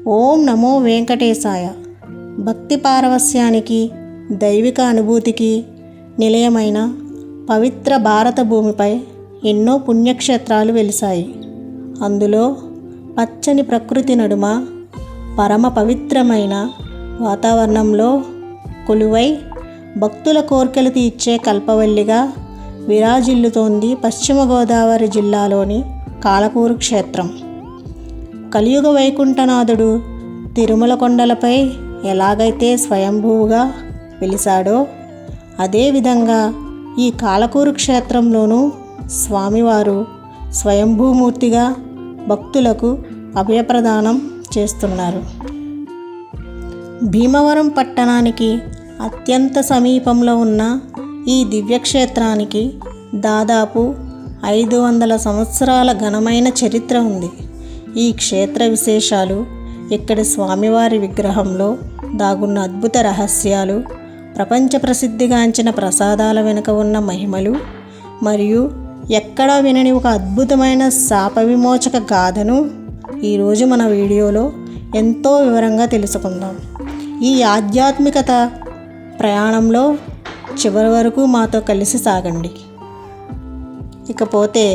ఓం నమో వెంకటేశాయ. భక్తి పారవస్యానికి, దైవిక అనుభూతికి నిలయమైన పవిత్ర భారత భూమిపై ఎన్నో పుణ్యక్షేత్రాలు వెలిశాయి. అందులో పచ్చని ప్రకృతి నడుమ పరమ పవిత్రమైన వాతావరణంలో కొలువై భక్తుల కోర్కెలు తీర్చే కల్పవల్లిగా విరాజిల్లుతోంది పశ్చిమ గోదావరి జిల్లాలోని కాలకూరు క్షేత్రం. కలియుగ వైకుంఠనాథుడు తిరుమల కొండలపై ఎలాగైతే స్వయంభూగా వెలిశాడో అదేవిధంగా ఈ కాలకూరు క్షేత్రంలోనూ స్వామివారు స్వయంభూమూర్తిగా భక్తులకు అభయప్రదానం చేస్తున్నారు. భీమవరం పట్టణానికి అత్యంత సమీపంలో ఉన్న ఈ దివ్యక్షేత్రానికి దాదాపు 500 సంవత్సరాల ఘనమైన చరిత్ర ఉంది. ఈ క్షేత్ర విశేషాలు, ఇక్కడి స్వామివారి విగ్రహంలో దాగున్న అద్భుత రహస్యాలు, ప్రపంచ ప్రసిద్ధిగాంచిన ప్రసాదాల వెనుక ఉన్న మహిమలు మరియు ఎక్కడా వినని ఒక అద్భుతమైన శాప విమోచక గాథను ఈరోజు మన వీడియోలో ఎంతో వివరంగా తెలుసుకుందాం. ఈ ఆధ్యాత్మికత ప్రయాణంలో చివరి వరకు మాతో కలిసి సాగండి. ఇకపోతే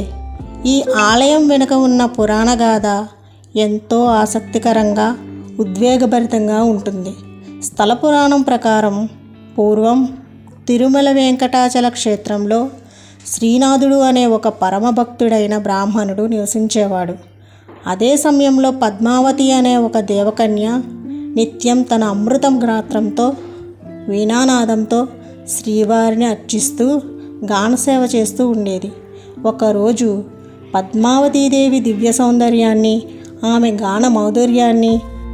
ఈ ఆలయం వెనుక ఉన్న పురాణ గాథ ఎంతో ఆసక్తికరంగా, ఉద్వేగభరితంగా ఉంటుంది. స్థల పురాణం ప్రకారం పూర్వం తిరుమల వెంకటాచల క్షేత్రంలో శ్రీనాథుడు అనే ఒక పరమభక్తుడైన బ్రాహ్మణుడు నివసించేవాడు. అదే సమయంలో పద్మావతి అనే ఒక దేవకన్య నిత్యం తన అమృతం గాత్రంతో, వీణానాదంతో శ్రీవారిని అర్చిస్తూ గానసేవ చేస్తూ ఉండేది. ఒకరోజు పద్మావతీదేవి దివ్య సౌందర్యాన్ని, ఆమె గాన మాధుర్యాన్ని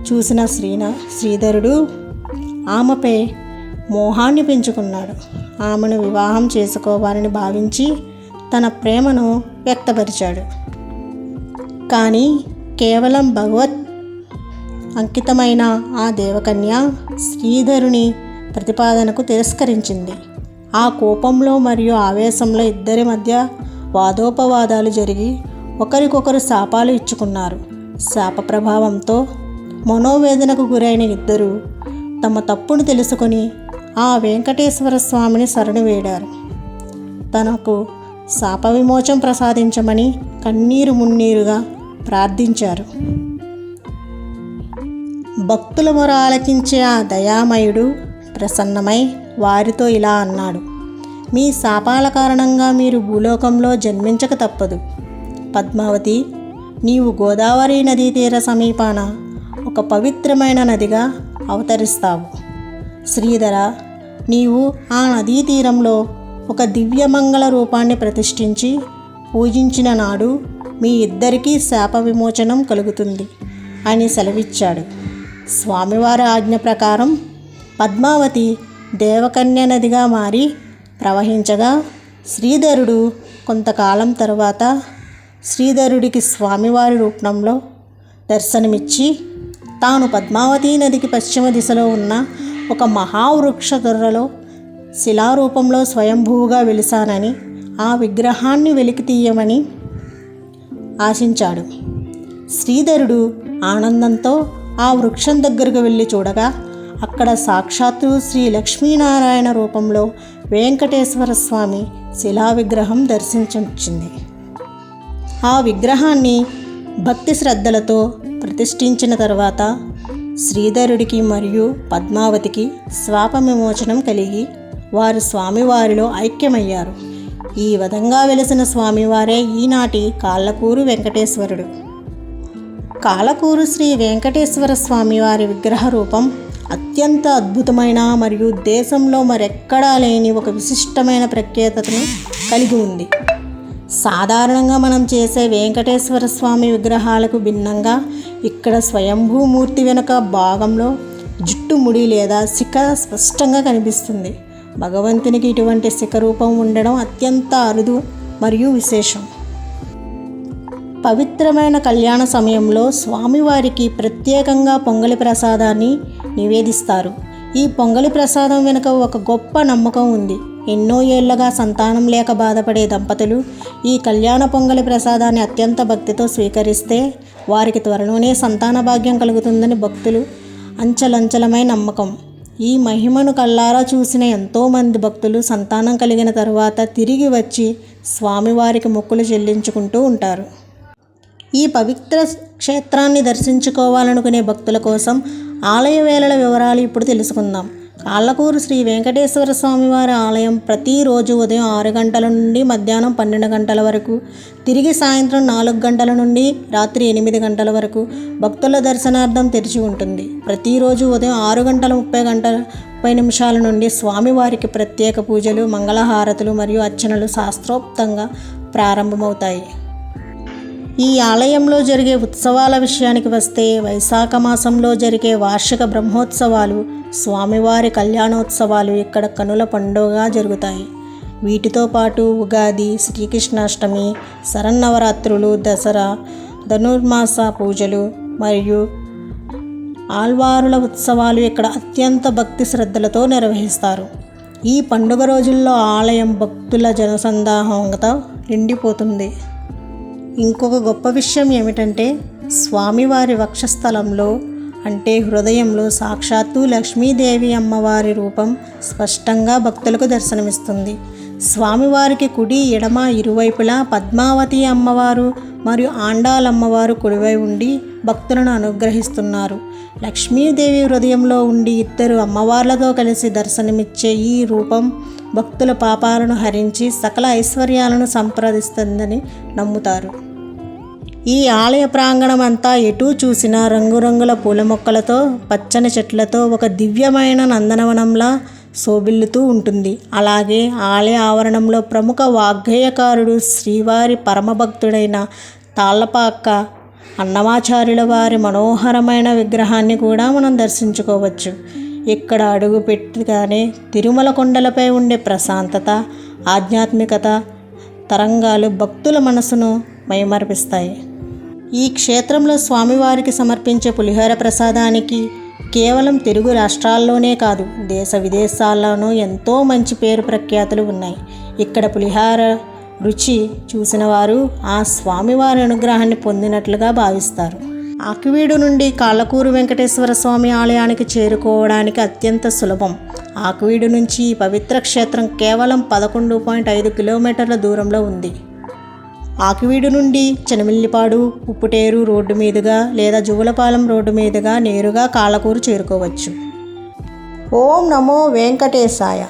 చూసిన శ్రీధరుడు ఆమెపై మోహాన్ని పెంచుకున్నాడు. ఆమెను వివాహం చేసుకోవాలని భావించి తన ప్రేమను వ్యక్తపరిచాడు. కానీ కేవలం భగవత్ అంకితమైన ఆ దేవకన్య శ్రీధరుని ప్రతిపాదనకు తిరస్కరించింది. ఆ కోపంలో మరియు ఆవేశంలో ఇద్దరి మధ్య వాదోపవాదాలు జరిగి ఒకరికొకరు శాపాలు ఇచ్చుకున్నారు. శాప ప్రభావంతో మనోవేదనకు గురైన ఇద్దరు తమ తప్పును తెలుసుకొని ఆ వెంకటేశ్వర స్వామిని శరణు వేడారు. తనకు శాప విమోచం ప్రసాదించమని కన్నీరు మున్నీరుగా ప్రార్థించారు. భక్తుల మొర ఆలకించే ఆ దయామయుడు ప్రసన్నమై వారితో ఇలా అన్నాడు: మీ శాపాల కారణంగా మీరు భూలోకంలో జన్మించక తప్పదు. పద్మావతి, నీవు గోదావరి నదీ తీర సమీపాన ఒక పవిత్రమైన నదిగా అవతరిస్తావు. శ్రీధర, నీవు ఆ నదీ తీరంలో ఒక దివ్యమంగళ రూపాన్ని ప్రతిష్ఠించి పూజించిన నాడు మీ ఇద్దరికీ శాప విమోచనం కలుగుతుంది అని సెలవిచ్చాడు. స్వామివారి ఆజ్ఞ ప్రకారం పద్మావతి దేవకన్య నదిగా మారి ప్రవహించగా శ్రీధరుడు కొంతకాలం తర్వాత శ్రీధరుడికి స్వామివారి రూపంలో దర్శనమిచ్చి తాను పద్మావతీ నదికి పశ్చిమ దిశలో ఉన్న ఒక మహావృక్ష దొర్రలో శిలారూపంలో స్వయంభూగా వెలిసానని, ఆ విగ్రహాన్ని వెలికి తీయమని ఆశించాడు. శ్రీధరుడు ఆనందంతో ఆ వృక్షం దగ్గరకు వెళ్ళి చూడగా అక్కడ సాక్షాత్తు శ్రీ లక్ష్మీనారాయణ రూపంలో వెంకటేశ్వర స్వామి శిలా విగ్రహం దర్శించొచ్చింది. ఆ విగ్రహాన్ని భక్తి శ్రద్ధలతో ప్రతిష్ఠించిన తర్వాత శ్రీధరుడికి మరియు పద్మావతికి శాప విమోచనం కలిగి వారు స్వామివారిలో ఐక్యమయ్యారు. ఈ విధంగా వెలిసిన స్వామివారే ఈనాటి కాలకూరు వెంకటేశ్వరుడు. కాలకూరు శ్రీ వెంకటేశ్వర స్వామివారి విగ్రహ రూపం అత్యంత అద్భుతమైన మరియు దేశంలో మరెక్కడా లేని ఒక విశిష్టమైన ప్రత్యేకతను కలిగి ఉంది. సాధారణంగా మనం చేసే వెంకటేశ్వర స్వామి విగ్రహాలకు భిన్నంగా ఇక్కడ స్వయంభూమూర్తి వెనుక భాగంలో జుట్టుముడి లేదా శిఖ స్పష్టంగా కనిపిస్తుంది. భగవంతునికి ఇటువంటి శిఖరూపం ఉండడం అత్యంత అరుదు మరియు విశేషం. పవిత్రమైన కళ్యాణ సమయంలో స్వామివారికి ప్రత్యేకంగా పొంగలి ప్రసాదాన్ని నివేదిస్తారు. ఈ పొంగలి ప్రసాదం వెనుక ఒక గొప్ప నమ్మకం ఉంది. ఎన్నో ఏళ్లుగా సంతానం లేక బాధపడే దంపతులు ఈ కళ్యాణ పొంగలి ప్రసాదాన్ని అత్యంత భక్తితో స్వీకరిస్తే వారికి త్వరలోనే సంతాన భాగ్యం కలుగుతుందని భక్తులు అంచలంచలమైన నమ్మకం. ఈ మహిమను కళ్ళారా చూసిన ఎంతోమంది భక్తులు సంతానం కలిగిన తరువాత తిరిగి వచ్చి స్వామివారికి మొక్కులు చెల్లించుకుంటూ ఉంటారు. ఈ పవిత్ర క్షేత్రాన్ని దర్శించుకోవాలనుకునే భక్తుల కోసం ఆలయ వేళల వివరాలు ఇప్పుడు తెలుసుకుందాం. కాళ్ళకూరు శ్రీ వెంకటేశ్వర స్వామివారి ఆలయం ప్రతిరోజు ఉదయం 6 గంటల నుండి మధ్యాహ్నం 12 గంటల వరకు, తిరిగి సాయంత్రం 4 గంటల నుండి రాత్రి 8 గంటల వరకు భక్తుల దర్శనార్థం తెరిచి ఉంటుంది. ప్రతిరోజు ఉదయం 6:30 నుండి స్వామివారికి ప్రత్యేక పూజలు, మంగళహారతులు మరియు అర్చనలు శాస్త్రోక్తంగా ప్రారంభమవుతాయి. ఈ ఆలయంలో జరిగే ఉత్సవాల విషయానికి వస్తే వైశాఖ మాసంలో జరిగే వార్షిక బ్రహ్మోత్సవాలు, స్వామివారి కళ్యాణోత్సవాలు ఇక్కడ కనుల పండుగగా జరుగుతాయి. వీటితో పాటు ఉగాది, శ్రీకృష్ణాష్టమి, శరన్నవరాత్రులు, దసరా, ధనుర్మాస పూజలు మరియు ఆల్వారుల ఉత్సవాలు ఇక్కడ అత్యంత భక్తి శ్రద్ధలతో నిర్వహిస్తారు. ఈ పండుగ రోజుల్లో ఆలయం భక్తుల జనసందాహంతో నిండిపోతుంది. ఇంకొక గొప్ప విషయం ఏమిటంటే స్వామివారి వక్షస్థలంలో అంటే హృదయంలో సాక్షాత్తు లక్ష్మీదేవి అమ్మవారి రూపం స్పష్టంగా భక్తులకు దర్శనమిస్తుంది. స్వామివారికి కుడి ఎడమ ఇరువైపులా పద్మావతి అమ్మవారు మరియు ఆండాలమ్మవారు కుడివై ఉండి భక్తులను అనుగ్రహిస్తున్నారు. లక్ష్మీదేవి హృదయంలో ఉండి ఇద్దరు అమ్మవార్లతో కలిసి దర్శనమిచ్చే ఈ రూపం భక్తుల పాపాలను హరించి సకల ఐశ్వర్యాలను సంప్రదిస్తుందని నమ్ముతారు. ఈ ఆలయ ప్రాంగణం అంతా ఎటూ చూసినా రంగురంగుల పూల మొక్కలతో, పచ్చని చెట్లతో ఒక దివ్యమైన నందనవనంలా శోభిల్లుతూ ఉంటుంది. అలాగే ఆలయ ఆవరణంలో ప్రముఖ వాగ్గేయకారుడు శ్రీవారి పరమభక్తుడైన తాళ్లపాక అన్నమాచార్యుల వారి మనోహరమైన విగ్రహాన్ని కూడా మనం దర్శించుకోవచ్చు. ఇక్కడ అడుగు పెట్టగానే తిరుమల కొండలపై ఉండే ప్రశాంతత, ఆధ్యాత్మికత తరంగాలు భక్తుల మనసును మైమరిపిస్తాయి. ఈ క్షేత్రంలో స్వామివారికి సమర్పించే పులిహోర ప్రసాదానికి కేవలం తెలుగు రాష్ట్రాల్లోనే కాదు, దేశ విదేశాల్లోనూ ఎంతో మంచి పేరు ప్రఖ్యాతులు ఉన్నాయి. ఇక్కడ పులిహోర రుచి చూసిన వారు ఆ స్వామివారి అనుగ్రహాన్ని పొందినట్లుగా భావిస్తారు. ఆకివీడు నుండి కాళ్ళకూరు వెంకటేశ్వర స్వామి ఆలయానికి చేరుకోవడానికి అత్యంత సులభం. ఆకివీడు నుంచి ఈ పవిత్ర క్షేత్రం కేవలం 11.5 కిలోమీటర్ల దూరంలో ఉంది. ఆకివీడు నుండి చెనమిల్లిపాడు, ఉప్పుటేరు రోడ్డు మీదుగా లేదా జువ్వలపాలెం రోడ్డు మీదుగా నేరుగా కాళ్ళకూరు చేరుకోవచ్చు. ఓం నమో వెంకటేశాయ.